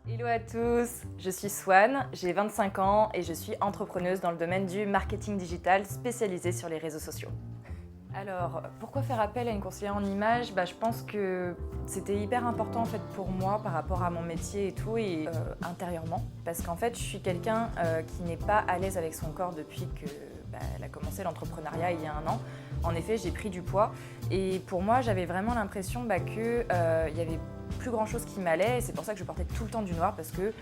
Hello à tous, je suis Swan, j'ai 25 ans et je suis entrepreneuse dans le domaine du marketing digital spécialisé sur les réseaux sociaux. Alors, pourquoi faire appel à une conseillère en images ? Je pense que c'était hyper important en fait pour moi par rapport à mon métier et tout, et intérieurement. Parce qu'en fait, je suis quelqu'un qui n'est pas à l'aise avec son corps depuis qu'elle a commencé l'entrepreneuriat il y a 1 an. En effet, j'ai pris du poids et pour moi, j'avais vraiment l'impression qu'il y avait plus grand chose qui m'allait, et c'est pour ça que je portais tout le temps du noir, parce que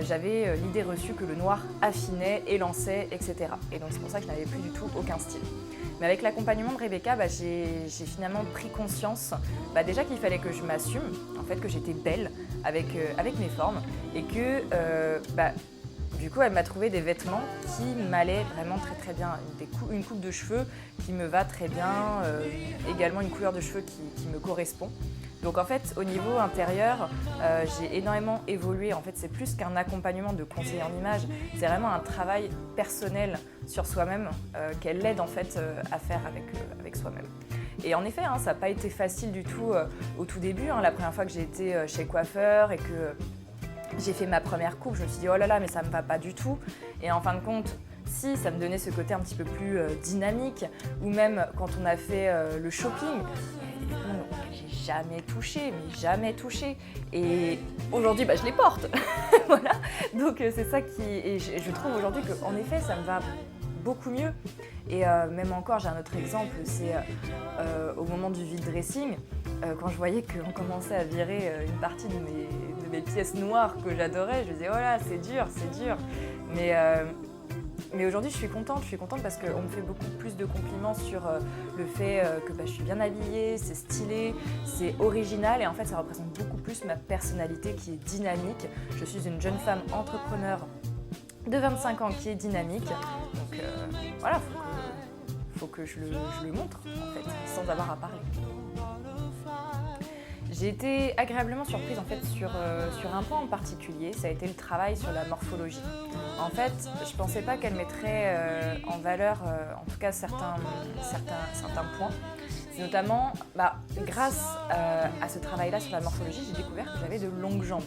j'avais l'idée reçue que le noir affinait, élançait, etc. Et donc c'est pour ça que je n'avais plus du tout aucun style. Mais avec l'accompagnement de Rebecca, j'ai finalement pris conscience déjà qu'il fallait que je m'assume, en fait, que j'étais belle avec mes formes, et que du coup elle m'a trouvé des vêtements qui m'allaient vraiment très très bien. Une coupe de cheveux qui me va très bien, également une couleur de cheveux qui me correspond. Donc en fait, au niveau intérieur, j'ai énormément évolué. En fait, c'est plus qu'un accompagnement de conseiller en image, c'est vraiment un travail personnel sur soi-même qu'elle aide en fait à faire avec soi-même. Et en effet, ça n'a pas été facile du tout au tout début. La première fois que j'ai été chez le coiffeur et que j'ai fait ma première coupe, je me suis dit oh là là, mais ça me va pas du tout. Et en fin de compte, si, ça me donnait ce côté un petit peu plus dynamique, ou même quand on a fait le shopping, j'ai jamais touché. Et aujourd'hui, je les porte. Voilà. Donc c'est ça qui... Et je trouve aujourd'hui qu'en effet, ça me va beaucoup mieux. Et même encore, j'ai un autre exemple, c'est au moment du vide dressing, quand je voyais qu'on commençait à virer une partie de mes pièces noires que j'adorais, je me disais oh là, c'est dur. Mais aujourd'hui, je suis contente parce qu'on me fait beaucoup plus de compliments sur le fait que je suis bien habillée, c'est stylé, c'est original, et en fait, ça représente beaucoup plus ma personnalité qui est dynamique. Je suis une jeune femme entrepreneur de 25 ans qui est dynamique, donc voilà, faut que je le montre en fait, sans avoir à parler. J'ai été agréablement surprise en fait sur un point en particulier, ça a été le travail sur la morphologie. En fait, je ne pensais pas qu'elle mettrait en valeur, en tout cas certains points. C'est notamment grâce à ce travail-là sur la morphologie, j'ai découvert que j'avais de longues jambes.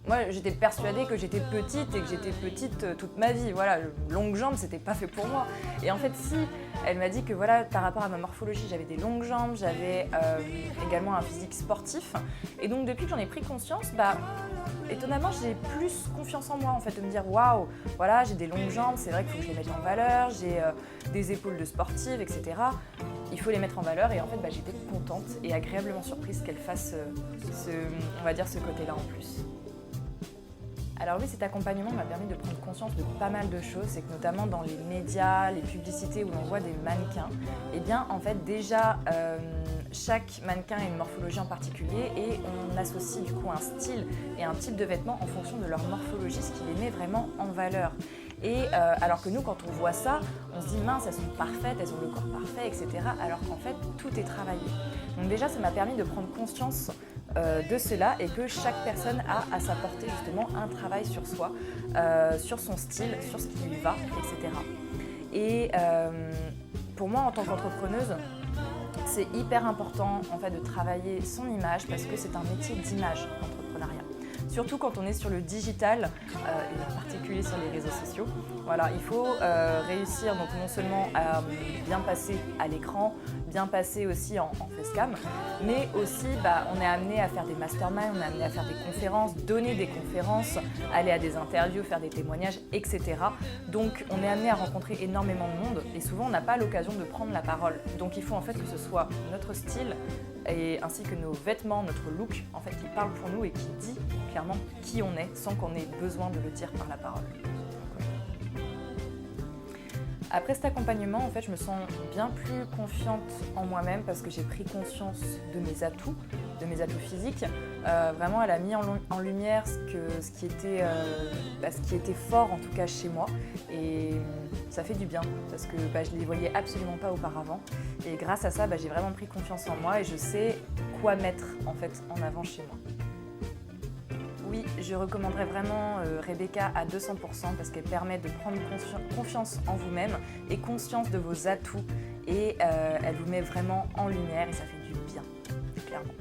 Moi, j'étais persuadée que j'étais petite et que j'étais petite toute ma vie. Voilà, longues jambes, c'était pas fait pour moi. Et en fait, si, elle m'a dit que voilà, par rapport à ma morphologie, j'avais des longues jambes, j'avais également un physique sportif. Et donc, depuis que j'en ai pris conscience, étonnamment, j'ai plus confiance en moi, en fait, de me dire waouh, voilà, j'ai des longues jambes, c'est vrai qu'il faut que je les mette en valeur, j'ai des épaules de sportive, etc. Il faut les mettre en valeur, et en fait, j'étais contente et agréablement surprise qu'elle fasse on va dire, ce côté-là en plus. Alors oui, cet accompagnement m'a permis de prendre conscience de pas mal de choses. C'est que notamment dans les médias, les publicités où l'on voit des mannequins, en fait déjà chaque mannequin a une morphologie en particulier, et on associe du coup un style et un type de vêtements en fonction de leur morphologie, ce qui les met vraiment en valeur. Et alors que nous, quand on voit ça, on se dit mince, elles sont parfaites, elles ont le corps parfait, etc. Alors qu'en fait, tout est travaillé. Donc déjà, ça m'a permis de prendre conscience de cela, et que chaque personne a à sa portée justement un travail sur soi, sur son style, sur ce qui lui va, etc. Et pour moi, en tant qu'entrepreneuse, c'est hyper important en fait de travailler son image, parce que c'est un métier d'image, l'entrepreneuriat. Surtout quand on est sur le digital, et en particulier sur les réseaux sociaux. Voilà, il faut réussir donc non seulement à bien passer à l'écran, bien passer aussi en facecam, mais aussi on est amené à faire des masterminds, on est amené à faire des conférences, donner des conférences, aller à des interviews, faire des témoignages, etc. Donc on est amené à rencontrer énormément de monde, et souvent on n'a pas l'occasion de prendre la parole. Donc il faut en fait que ce soit notre style, et ainsi que nos vêtements, notre look, en fait, qui parle pour nous et qui dit clairement qui on est, sans qu'on ait besoin de le dire par la parole. Après cet accompagnement, en fait, je me sens bien plus confiante en moi-même, parce que j'ai pris conscience de mes atouts physiques. Vraiment, elle a mis en lumière ce qui était fort, en tout cas chez moi. Et ça fait du bien, parce que je ne les voyais absolument pas auparavant. Et grâce à ça, j'ai vraiment pris confiance en moi, et je sais quoi mettre en fait en avant chez moi. Oui, je recommanderais vraiment Rebecca à 200%, parce qu'elle permet de prendre confiance en vous-même et conscience de vos atouts, et elle vous met vraiment en lumière, et ça fait du bien, clairement.